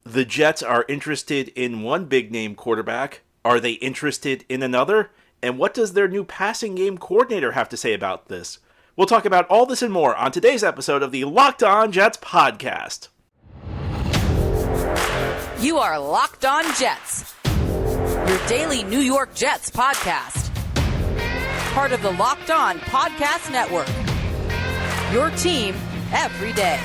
The Jets are interested in one big-name quarterback. Are they interested in another? And what does their new passing game coordinator have to say about this? We'll talk about all this and more on today's episode of the Locked On Jets podcast. You are Locked On Jets, your daily New York Jets podcast. Part of the Locked On Podcast Network, your team every day.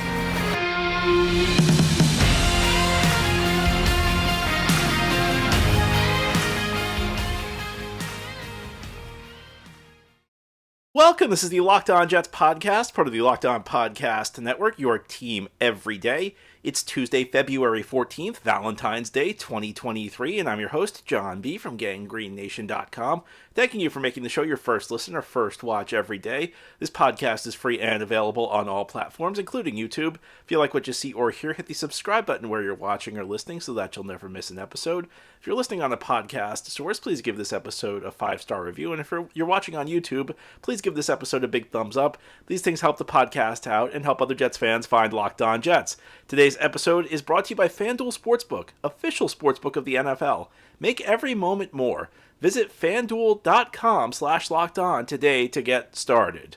Welcome, this is the Locked On Jets podcast, part of the Locked On Podcast Network, your team every day. It's Tuesday, February 14th, Valentine's Day 2023, and I'm your host, John B. from GanggreenNation.com. Thanking you for making the show your first listen or first watch every day. This podcast is free and available on all platforms, including YouTube. If you like what you see or hear, hit the subscribe button where you're watching or listening so that you'll never miss an episode. If you're listening on a podcast source, please give this episode a 5-star review, and if you're watching on YouTube, please give this episode a big thumbs up. These things help the podcast out and help other Jets fans find Locked On Jets. Today's episode is brought to you by FanDuel Sportsbook, official sportsbook of the NFL. Make every moment more. Visit FanDuel.com/LockedOn today to get started.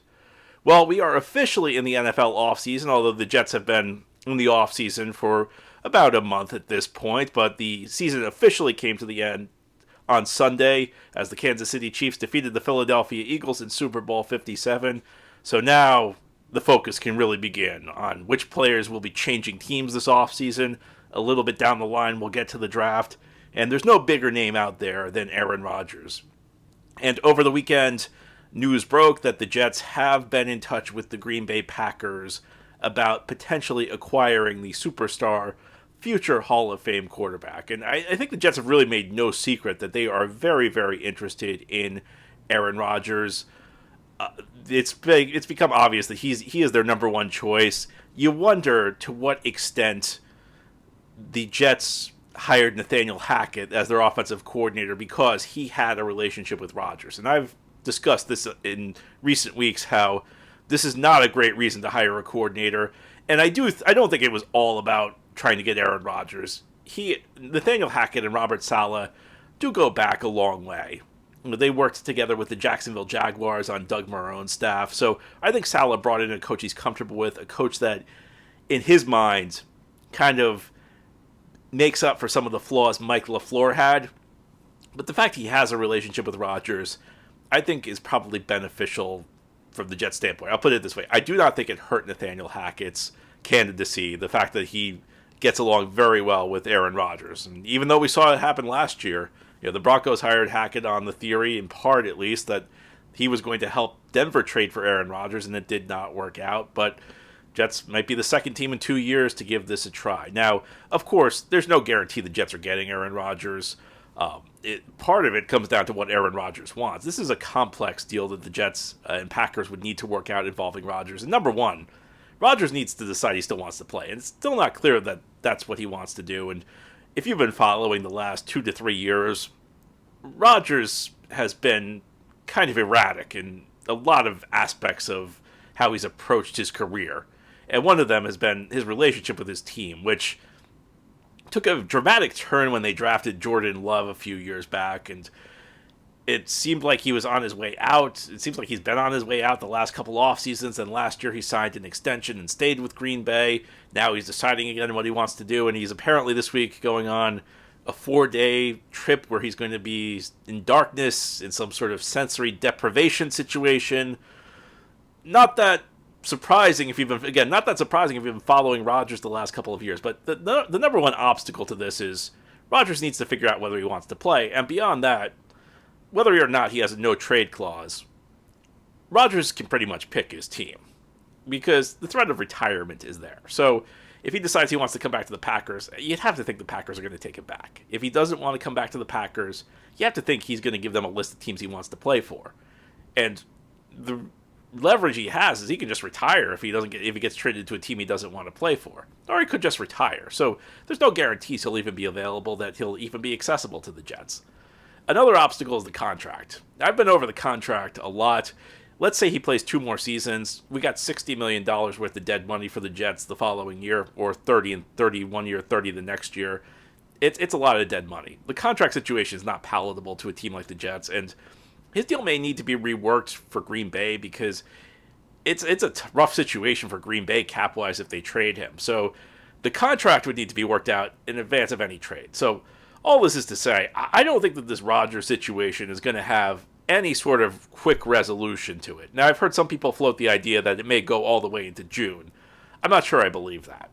Well, we are officially in the NFL offseason, although the Jets have been in the offseason for about a month at this point, but the season officially came to the end on Sunday as the Kansas City Chiefs defeated the Philadelphia Eagles in Super Bowl 57. So now the focus can really begin on which players will be changing teams this offseason. A little bit down the line, we'll get to the draft. And there's no bigger name out there than Aaron Rodgers. And over the weekend, news broke that the Jets have been in touch with the Green Bay Packers about potentially acquiring the superstar future Hall of Fame quarterback. And I think the Jets have really made no secret that they are very, very interested in Aaron Rodgers. It's become obvious that he is their number one choice. You wonder to what extent the Jets hired Nathaniel Hackett as their offensive coordinator because he had a relationship with Rodgers. And I've discussed this in recent weeks, how this is not a great reason to hire a coordinator. And I don't think it was all about trying to get Aaron Rodgers. Nathaniel Hackett and Robert Saleh do go back a long way. They worked together with the Jacksonville Jaguars on Doug Marrone's staff. So I think Saleh brought in a coach he's comfortable with, a coach that, in his mind, kind of makes up for some of the flaws Mike LaFleur had. But the fact he has a relationship with Rodgers, I think, is probably beneficial from the Jets' standpoint. I'll put it this way. I do not think it hurt Nathaniel Hackett's candidacy, the fact that he gets along very well with Aaron Rodgers. And even though we saw it happen last year, the Broncos hired Hackett on the theory, in part at least, that he was going to help Denver trade for Aaron Rodgers, and it did not work out. But Jets might be the second team in 2 years to give this a try. Now, of course, there's no guarantee the Jets are getting Aaron Rodgers. Part of it comes down to what Aaron Rodgers wants. This is a complex deal that the Jets and Packers would need to work out involving Rodgers. And number one, Rodgers needs to decide he still wants to play. And it's still not clear that that's what he wants to do. And if you've been following the last 2 to 3 years, Rodgers has been kind of erratic in a lot of aspects of how he's approached his career. And one of them has been his relationship with his team, which took a dramatic turn when they drafted Jordan Love a few years back. And it seemed like he was on his way out. It seems like he's been on his way out the last couple off seasons. And last year he signed an extension and stayed with Green Bay. Now he's deciding again what he wants to do. And he's apparently this week going on a 4-day trip where he's going to be in darkness in some sort of sensory deprivation situation. Not that surprising if you've been following Rodgers the last couple of years. But the number one obstacle to this is Rodgers needs to figure out whether he wants to play. And beyond that, whether or not he has a no-trade clause, Rodgers can pretty much pick his team because the threat of retirement is there. So if he decides he wants to come back to the Packers, you'd have to think the Packers are going to take him back. If he doesn't want to come back to the Packers, you have to think he's going to give them a list of teams he wants to play for. And the leverage he has is he can just retire if he gets traded to a team he doesn't want to play for. Or he could just retire. So there's no guarantees he'll even be available, that he'll even be accessible to the Jets. Another obstacle is the contract. I've been over the contract a lot. let's say he plays 2 more seasons. We got $60 million worth of dead money for the Jets the following year, or 30 and 30 one year, 30 the next year. It's a lot of dead money. The contract situation is not palatable to a team like the Jets, and his deal may need to be reworked for Green Bay because it's a rough situation for Green Bay cap-wise if they trade him. So the contract would need to be worked out in advance of any trade. So all this is to say, I don't think that this Rodgers situation is going to have any sort of quick resolution to it. Now, I've heard some people float the idea that it may go all the way into June. I'm not sure I believe that.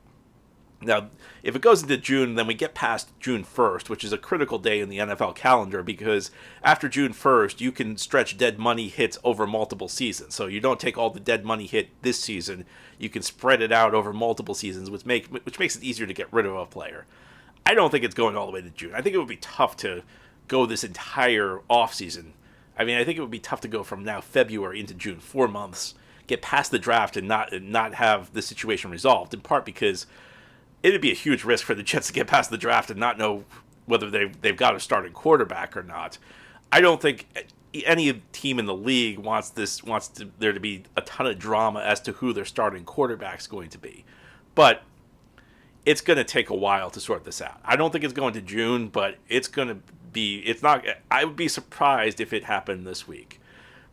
Now, if it goes into June, then we get past June 1st, which is a critical day in the NFL calendar because after June 1st, you can stretch dead money hits over multiple seasons. So you don't take all the dead money hit this season. You can spread it out over multiple seasons, which makes it easier to get rid of a player. I don't think it's going all the way to June. I think it would be tough to go this entire offseason. I mean, I think it would be tough to go from now February into June, 4 months, get past the draft and not have the situation resolved, in part because it would be a huge risk for the Jets to get past the draft and not know whether they've got a starting quarterback or not. I don't think any team in the league wants there to be a ton of drama as to who their starting quarterback's going to be. But it's going to take a while to sort this out. I don't think it's going to June, but I would be surprised if it happened this week.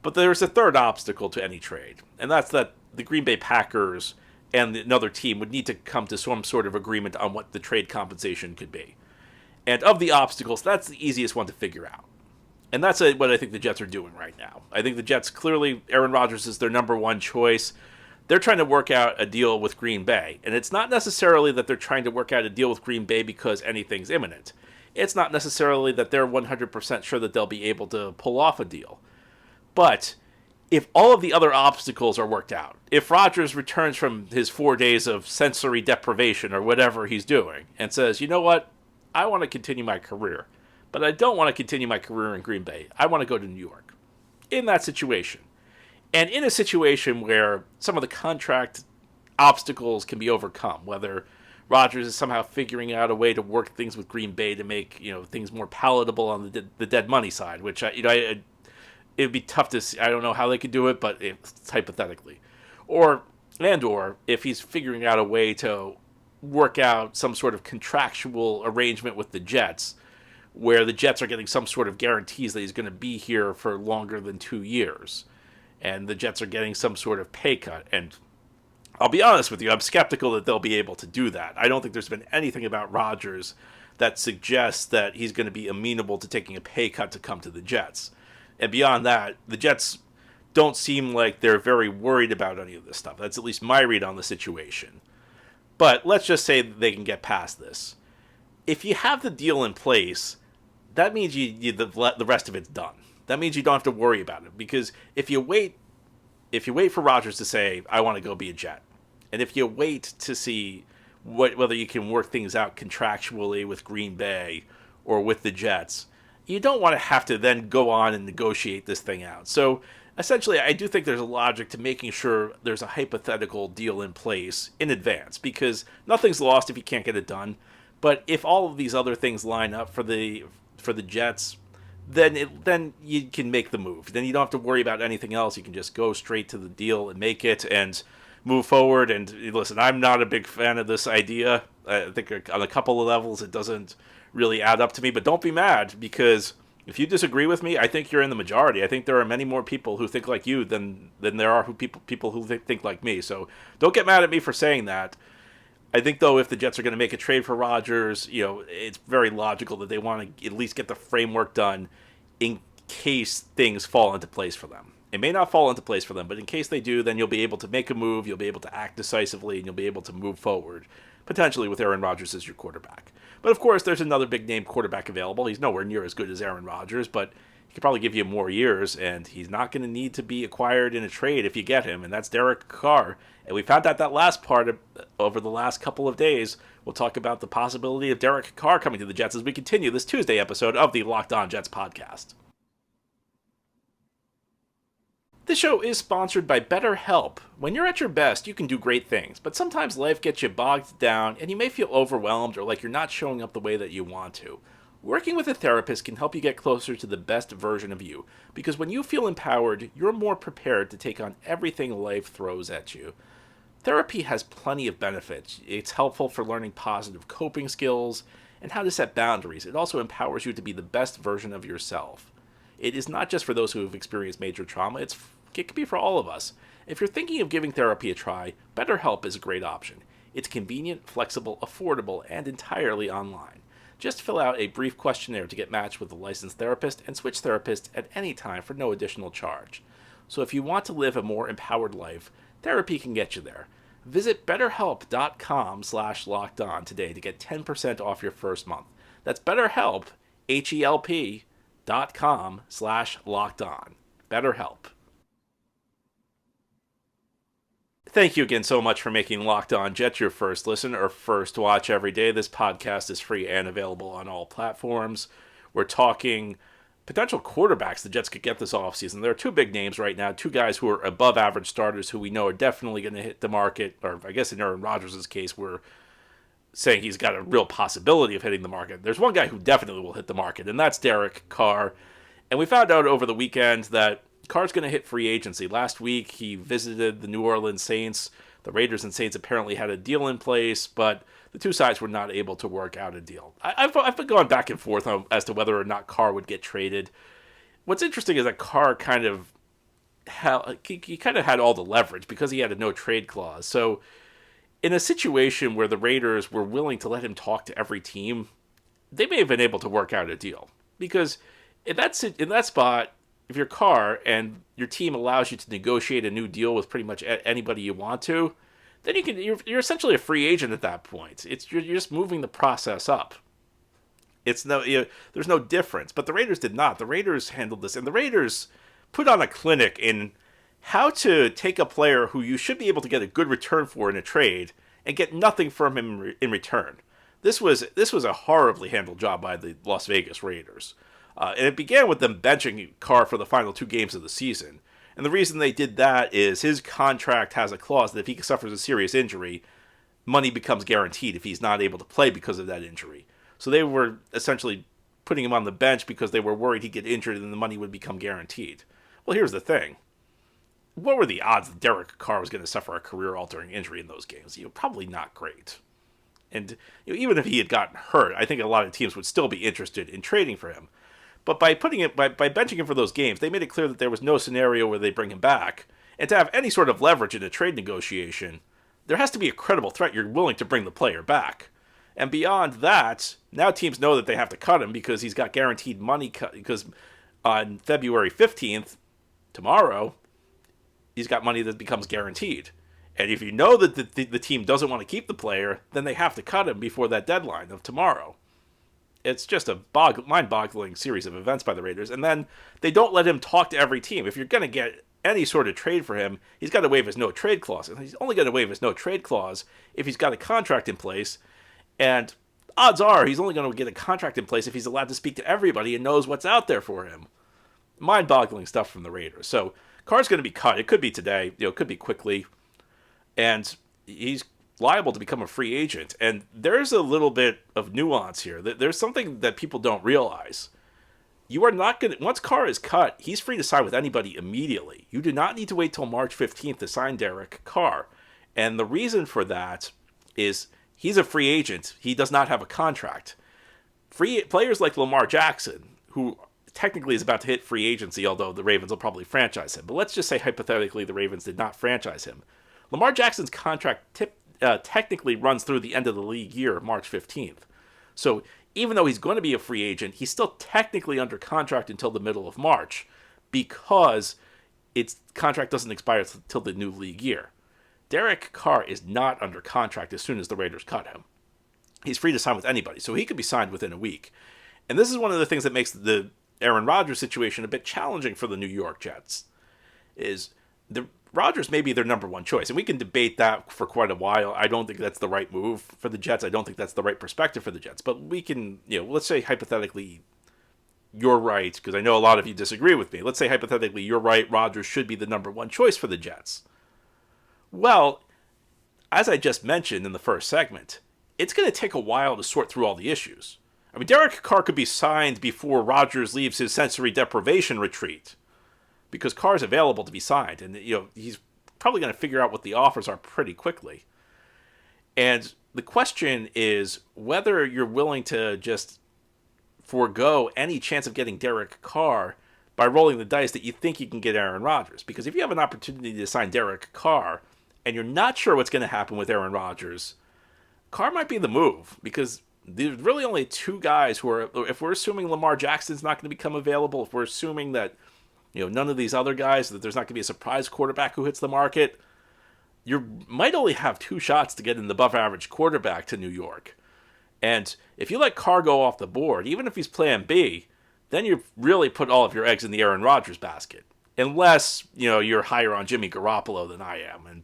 But there's a third obstacle to any trade, and that's that the Green Bay Packers and another team would need to come to some sort of agreement on what the trade compensation could be. And of the obstacles, that's the easiest one to figure out. And that's what I think the Jets are doing right now. I think the Jets, clearly, Aaron Rodgers is their number one choice. They're trying to work out a deal with Green Bay. And it's not necessarily that they're trying to work out a deal with Green Bay because anything's imminent. It's not necessarily that they're 100% sure that they'll be able to pull off a deal. But if all of the other obstacles are worked out, if Rodgers returns from his 4 days of sensory deprivation or whatever he's doing and says, you know what, I want to continue my career, but I don't want to continue my career in Green Bay. I want to go to New York. In that situation, and in a situation where some of the contract obstacles can be overcome, whether Rodgers is somehow figuring out a way to work things with Green Bay to make things more palatable on the dead money side, which it would be tough to see. I don't know how they could do it, but it's hypothetically. Or if he's figuring out a way to work out some sort of contractual arrangement with the Jets, where the Jets are getting some sort of guarantees that he's going to be here for longer than 2 years, and the Jets are getting some sort of pay cut. And I'll be honest with you, I'm skeptical that they'll be able to do that. I don't think there's been anything about Rodgers that suggests that he's going to be amenable to taking a pay cut to come to the Jets. And beyond that, the Jets don't seem like they're very worried about any of this stuff. That's at least my read on the situation. But let's just say that they can get past this. If you have the deal in place, that means the rest of it's done. That means you don't have to worry about it. Because if you wait for Rodgers to say, I want to go be a Jet, and if you wait to see whether you can work things out contractually with Green Bay or with the Jets, you don't want to have to then go on and negotiate this thing out. So essentially, I do think there's a logic to making sure there's a hypothetical deal in place in advance, because nothing's lost if you can't get it done. But if all of these other things line up for the Jets, then you can make the move. Then you don't have to worry about anything else. You can just go straight to the deal and make it and move forward. And listen, I'm not a big fan of this idea. I think on a couple of levels it doesn't really add up to me, but don't be mad, because if you disagree with me, I think you're in the majority. I think there are many more people who think like you than there are people who think like me. So don't get mad at me for saying that. I think, though, if the Jets are going to make a trade for Rodgers, it's very logical that they want to at least get the framework done in case things fall into place for them. It may not fall into place for them, but in case they do, then you'll be able to make a move, you'll be able to act decisively, and you'll be able to move forward, potentially with Aaron Rodgers as your quarterback. But, of course, there's another big-name quarterback available. He's nowhere near as good as Aaron Rodgers, but he could probably give you more years, and he's not going to need to be acquired in a trade if you get him, and that's Derek Carr. And we found out that last part over the last couple of days. We'll talk about the possibility of Derek Carr coming to the Jets as we continue this Tuesday episode of the Locked On Jets podcast. This show is sponsored by BetterHelp. When you're at your best, you can do great things, but sometimes life gets you bogged down and you may feel overwhelmed or like you're not showing up the way that you want to. Working with a therapist can help you get closer to the best version of you, because when you feel empowered, you're more prepared to take on everything life throws at you. Therapy has plenty of benefits. It's helpful for learning positive coping skills and how to set boundaries. It also empowers you to be the best version of yourself. It is not just for those who have experienced major trauma, it can be for all of us. If you're thinking of giving therapy a try, BetterHelp is a great option. It's convenient, flexible, affordable, and entirely online. Just fill out a brief questionnaire to get matched with a licensed therapist and switch therapists at any time for no additional charge. So if you want to live a more empowered life, therapy can get you there. Visit betterhelp.com/lockedon today to get 10% off your first month. That's BetterHelp, HELP.com/lockedon. BetterHelp. Thank you again so much for making Locked On Jets your first listen or first watch every day. This podcast is free and available on all platforms. We're talking potential quarterbacks the Jets could get this offseason. There are two big names right now, two guys who are above average starters who we know are definitely going to hit the market, or I guess in Aaron Rodgers' case, we're saying he's got a real possibility of hitting the market. There's one guy who definitely will hit the market, and that's Derek Carr. And we found out over the weekend that Carr's going to hit free agency. Last week, he visited the New Orleans Saints. The Raiders and Saints apparently had a deal in place, but the two sides were not able to work out a deal. I've been going back and forth as to whether or not Carr would get traded. What's interesting is that Carr kind of had all the leverage because he had a no-trade clause. So in a situation where the Raiders were willing to let him talk to every team, they may have been able to work out a deal. Because in that spot, if you're Carr and your team allows you to negotiate a new deal with pretty much anybody you want to, then you're essentially a free agent at that point. You're just moving the process up. There's no difference. But the Raiders did not. The Raiders handled this, and the Raiders put on a clinic in how to take a player who you should be able to get a good return for in a trade and get nothing from him in return. This was a horribly handled job by the Las Vegas Raiders. And it began with them benching Carr for the final 2 games of the season. And the reason they did that is his contract has a clause that if he suffers a serious injury, money becomes guaranteed if he's not able to play because of that injury. So they were essentially putting him on the bench because they were worried he'd get injured and the money would become guaranteed. Well, here's the thing. What were the odds that Derek Carr was going to suffer a career-altering injury in those games? Probably not great. And even if he had gotten hurt, I think a lot of teams would still be interested in trading for him. But by benching him for those games, they made it clear that there was no scenario where they bring him back. And to have any sort of leverage in a trade negotiation, there has to be a credible threat you're willing to bring the player back. And beyond that, now teams know that they have to cut him because he's got guaranteed money cut. Because on February 15th, tomorrow, he's got money that becomes guaranteed. And if you know that the team doesn't want to keep the player, then they have to cut him before that deadline of tomorrow. It's just a mind-boggling series of events by the Raiders. And then they don't let him talk to every team. If you're going to get any sort of trade for him, he's got to waive his no-trade clause. And he's only going to waive his no-trade clause if he's got a contract in place. And odds are he's only going to get a contract in place if he's allowed to speak to everybody and knows what's out there for him. Mind-boggling stuff from the Raiders. So Carr's going to be cut. It could be today. It could be quickly. And he's liable to become a free agent. And there's a little bit of nuance here. There's something that people don't realize. You are not going to, once Carr is cut, he's free to sign with anybody immediately. You do not need to wait till March 15th to sign Derek Carr. And the reason for that is he's a free agent. He does not have a contract. Free players like Lamar Jackson, who technically is about to hit free agency, although the Ravens will probably franchise him. But let's just say hypothetically the Ravens did not franchise him. Lamar Jackson's contract technically runs through the end of the league year, March 15th. So even though he's going to be a free agent, he's still technically under contract until the middle of March because its contract doesn't expire until the new league year. Derek Carr is not under contract as soon as the Raiders cut him. He's free to sign with anybody, so he could be signed within a week. And this is one of the things that makes the Aaron Rodgers situation a bit challenging for the New York Jets, is the Rodgers may be their number one choice, and we can debate that for quite a while. I don't think that's the right move for the Jets. I don't think that's the right perspective for the Jets. But we can, let's say hypothetically you're right, because I know a lot of you disagree with me. Let's say hypothetically you're right, Rodgers should be the number one choice for the Jets. Well, as I just mentioned in the first segment, it's going to take a while to sort through all the issues. I mean, Derek Carr could be signed before Rodgers leaves his sensory deprivation retreat, because Carr's available to be signed, and he's probably going to figure out what the offers are pretty quickly. And the question is whether you're willing to just forego any chance of getting Derek Carr by rolling the dice that you think you can get Aaron Rodgers. Because if you have an opportunity to sign Derek Carr and you're not sure what's going to happen with Aaron Rodgers, Carr might be the move, because there's really only two guys who are, if we're assuming Lamar Jackson's not going to become available, if we're assuming that none of these other guys, that there's not going to be a surprise quarterback who hits the market, you might only have two shots to get an above average quarterback to New York. And if you let Carr go off the board, even if he's plan B, then you've really put all of your eggs in the Aaron Rodgers basket. Unless, you're higher on Jimmy Garoppolo than I am. And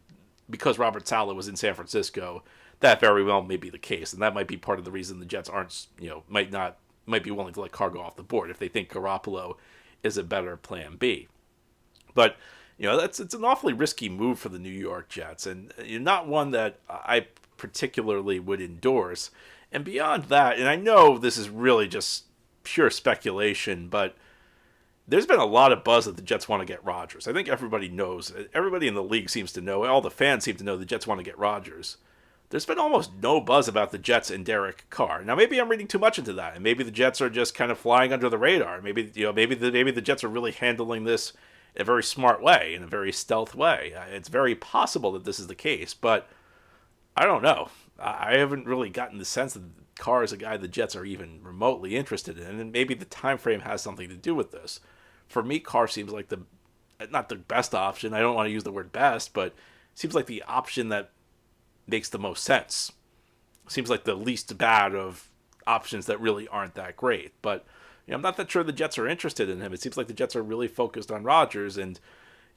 because Robert Saleh was in San Francisco, that very well may be the case. And that might be part of the reason the Jets aren't, might be willing to let Carr go off the board if they think Garoppolo is a better plan B. But, it's an awfully risky move for the New York Jets, and not one that I particularly would endorse. And beyond that, and I know this is really just pure speculation, but there's been a lot of buzz that the Jets want to get Rodgers. I think everybody knows. Everybody in the league seems to know. All the fans seem to know the Jets want to get Rodgers. There's been almost no buzz about the Jets and Derek Carr. Now, maybe I'm reading too much into that, and maybe the Jets are just kind of flying under the radar. Maybe the Jets are really handling this in a very smart way, in a very stealth way. It's very possible that this is the case, but I don't know. I haven't really gotten the sense that Carr is a guy the Jets are even remotely interested in, and maybe the time frame has something to do with this. For me, Carr seems like not the best option. I don't want to use the word best, but seems like the option that makes the most sense. Seems like the least bad of options that really aren't that great. But I'm not that sure the Jets are interested in him. It seems like the Jets are really focused on Rodgers, and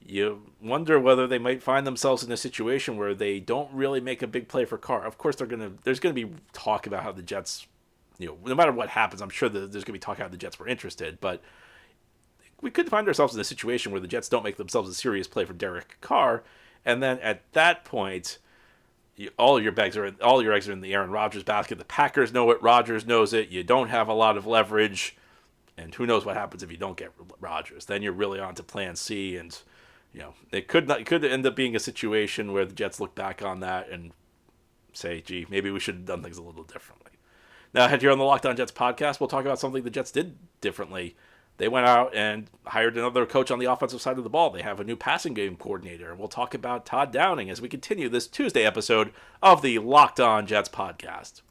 you wonder whether they might find themselves in a situation where they don't really make a big play for Carr. Of course, there's going to be talk about how the Jets, no matter what happens, I'm sure that there's going to be talk how the Jets were interested, but we could find ourselves in a situation where the Jets don't make themselves a serious play for Derek Carr, and then at that point, all your eggs are in the Aaron Rodgers basket. The Packers know it. Rodgers knows it. You don't have a lot of leverage, and who knows what happens if you don't get Rodgers. Then you're really on to plan C, and it could end up being a situation where the Jets look back on that and say, gee, maybe we should have done things a little differently. Now, here on the Locked On Jets podcast, we'll talk about something the Jets did differently. They went out and hired another coach on the offensive side of the ball. They have a new passing game coordinator. And we'll talk about Todd Downing as we continue this Tuesday episode of the Locked On Jets podcast.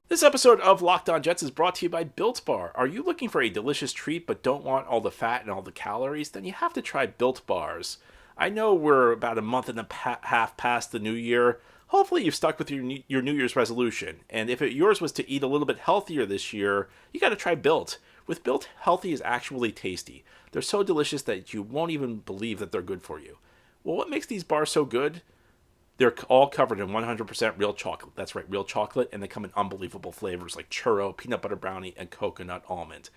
This episode of Locked On Jets is brought to you by Built Bar. Are you looking for a delicious treat but don't want all the fat and all the calories? Then you have to try Built Bars. I know we're about a month and a half past the new year. Hopefully you've stuck with your New Year's resolution. And if yours was to eat a little bit healthier this year, you got to try Built. With Built, healthy is actually tasty. They're so delicious that you won't even believe that they're good for you. Well, what makes these bars so good? They're all covered in 100% real chocolate. That's right, real chocolate, and they come in unbelievable flavors like churro, peanut butter brownie, and coconut almond.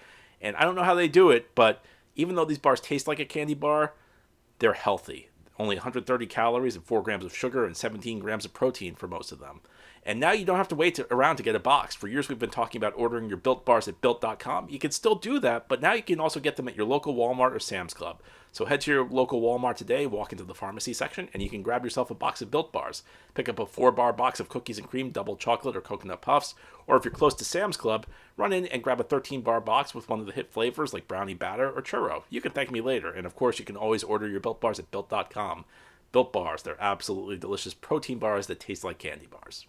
And I don't know how they do it, but even though these bars taste like a candy bar, they're healthy. Only 130 calories and 4 grams of sugar and 17 grams of protein for most of them. And now you don't have to wait around to get a box. For years we've been talking about ordering your Built Bars at Built.com. You can still do that, but now you can also get them at your local Walmart or Sam's Club. So head to your local Walmart today, walk into the pharmacy section, and you can grab yourself a box of Built Bars. Pick up a 4-bar box of cookies and cream, double chocolate, or coconut puffs. Or if you're close to Sam's Club, run in and grab a 13-bar box with one of the hit flavors like brownie batter or churro. You can thank me later. And of course, you can always order your Built Bars at Built.com. Built Bars, they're absolutely delicious protein bars that taste like candy bars.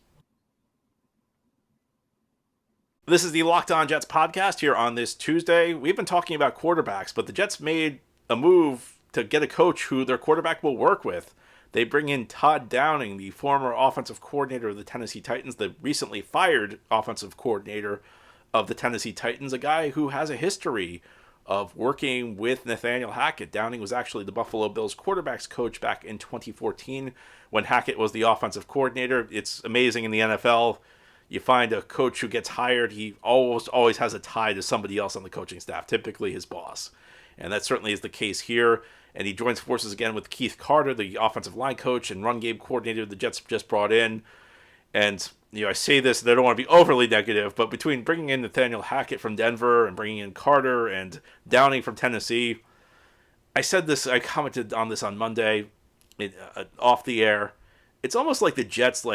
This is the Locked On Jets podcast here on this Tuesday. We've been talking about quarterbacks, but the Jets made a move to get a coach who their quarterback will work with. They bring in Todd Downing, the former offensive coordinator of the Tennessee Titans, the recently fired offensive coordinator of the Tennessee Titans, a guy who has a history of working with Nathaniel Hackett. Downing was actually the Buffalo Bills quarterbacks coach back in 2014 when Hackett was the offensive coordinator. It's amazing in the NFL. You find a coach who gets hired, he always has a tie to somebody else on the coaching staff, typically his boss. And that certainly is the case here. And he joins forces again with Keith Carter, the offensive line coach and run game coordinator the Jets just brought in. And, I say this, and I don't want to be overly negative, but between bringing in Nathaniel Hackett from Denver and bringing in Carter and Downing from Tennessee, I commented on this on Monday off the air. It's almost like the Jets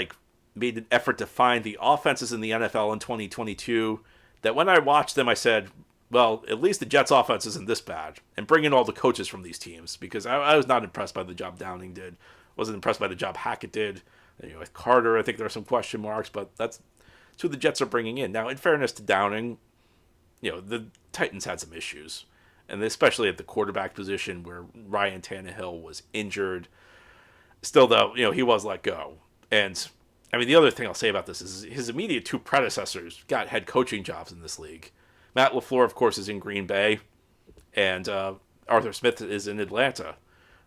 made an effort to find the offenses in the NFL in 2022 that when I watched them, I said, well, at least the Jets offense isn't this bad. And bring in all the coaches from these teams, because I was not impressed by the job Downing did. Wasn't impressed by the job Hackett did. With Carter, I think there are some question marks, but that's who the Jets are bringing in. Now, in fairness to Downing, the Titans had some issues, and especially at the quarterback position where Ryan Tannehill was injured. Still, though, he was let go. And, the other thing I'll say about this is his immediate two predecessors got head coaching jobs in this league. Matt LaFleur, of course, is in Green Bay, and Arthur Smith is in Atlanta.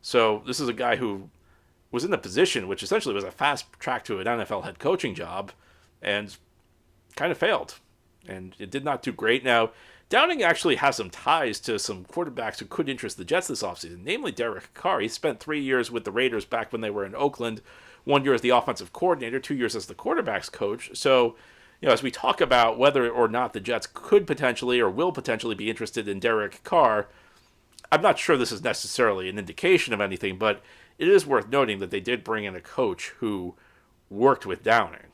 So this is a guy who was in a position which essentially was a fast track to an NFL head coaching job, and kind of failed. And it did not do great. Now, Downing actually has some ties to some quarterbacks who could interest the Jets this offseason, namely Derek Carr. He spent 3 years with the Raiders back when they were in Oakland, 1 year as the offensive coordinator, 2 years as the quarterbacks coach. So, as we talk about whether or not the Jets could potentially or will potentially be interested in Derek Carr, I'm not sure this is necessarily an indication of anything, but it is worth noting that they did bring in a coach who worked with Downing.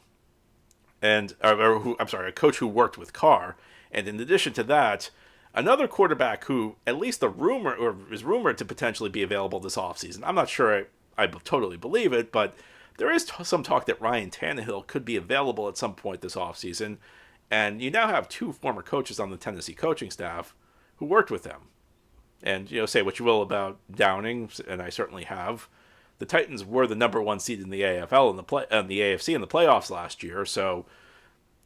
A coach who worked with Carr. And in addition to that, another quarterback who at least is rumored to potentially be available this offseason. I'm not sure I totally believe it, but there is some talk that Ryan Tannehill could be available at some point this offseason. And you now have two former coaches on the Tennessee coaching staff who worked with him. And, say what you will about Downing, and I certainly have. The Titans were the number one seed in the AFL and the AFC in the playoffs last year, so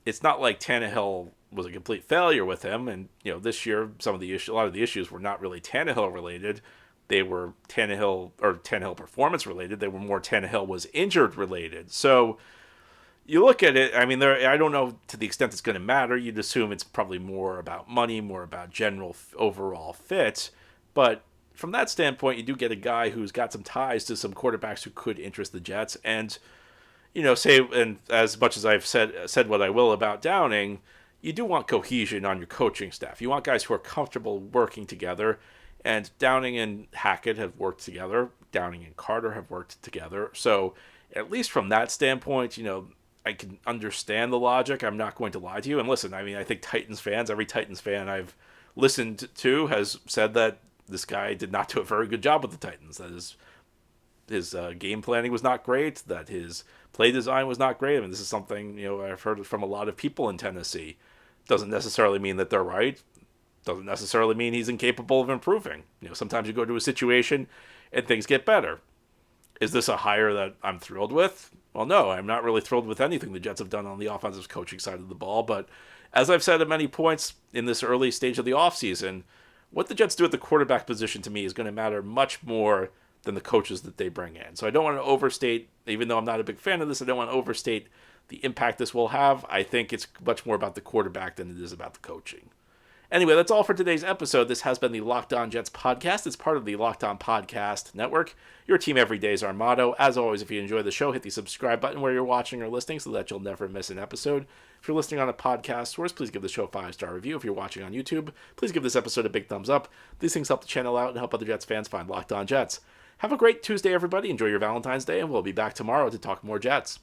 it's not like Tannehill was a complete failure with him. And this year, a lot of the issues were not really Tannehill related. They were Tannehill performance related. They were more Tannehill was injured related. So you look at it. I don't know to the extent it's going to matter. You'd assume it's probably more about money, more about general overall fit, but from that standpoint, you do get a guy who's got some ties to some quarterbacks who could interest the Jets. And, and as much as I've said what I will about Downing, you do want cohesion on your coaching staff. You want guys who are comfortable working together. And Downing and Hackett have worked together. Downing and Carter have worked together. So at least from that standpoint, I can understand the logic. I'm not going to lie to you. And listen, I think every Titans fan I've listened to has said that this guy did not do a very good job with the Titans. That his game planning was not great, that his play design was not great. This is something, I've heard from a lot of people in Tennessee. Doesn't necessarily mean that they're right. Doesn't necessarily mean he's incapable of improving. Sometimes you go to a situation and things get better. Is this a hire that I'm thrilled with? Well, no, I'm not really thrilled with anything the Jets have done on the offensive coaching side of the ball. But as I've said at many points in this early stage of the offseason, what the Jets do at the quarterback position to me is going to matter much more than the coaches that they bring in. So I don't want to overstate, even though I'm not a big fan of this, I don't want to overstate the impact this will have. I think it's much more about the quarterback than it is about the coaching. Anyway, that's all for today's episode. This has been the Locked On Jets podcast. It's part of the Locked On Podcast Network. Your team every day is our motto. As always, if you enjoy the show, hit the subscribe button where you're watching or listening so that you'll never miss an episode. If you're listening on a podcast source, please give the show a 5-star review. If you're watching on YouTube, please give this episode a big thumbs up. These things help the channel out and help other Jets fans find Locked On Jets. Have a great Tuesday, everybody. Enjoy your Valentine's Day, and we'll be back tomorrow to talk more Jets.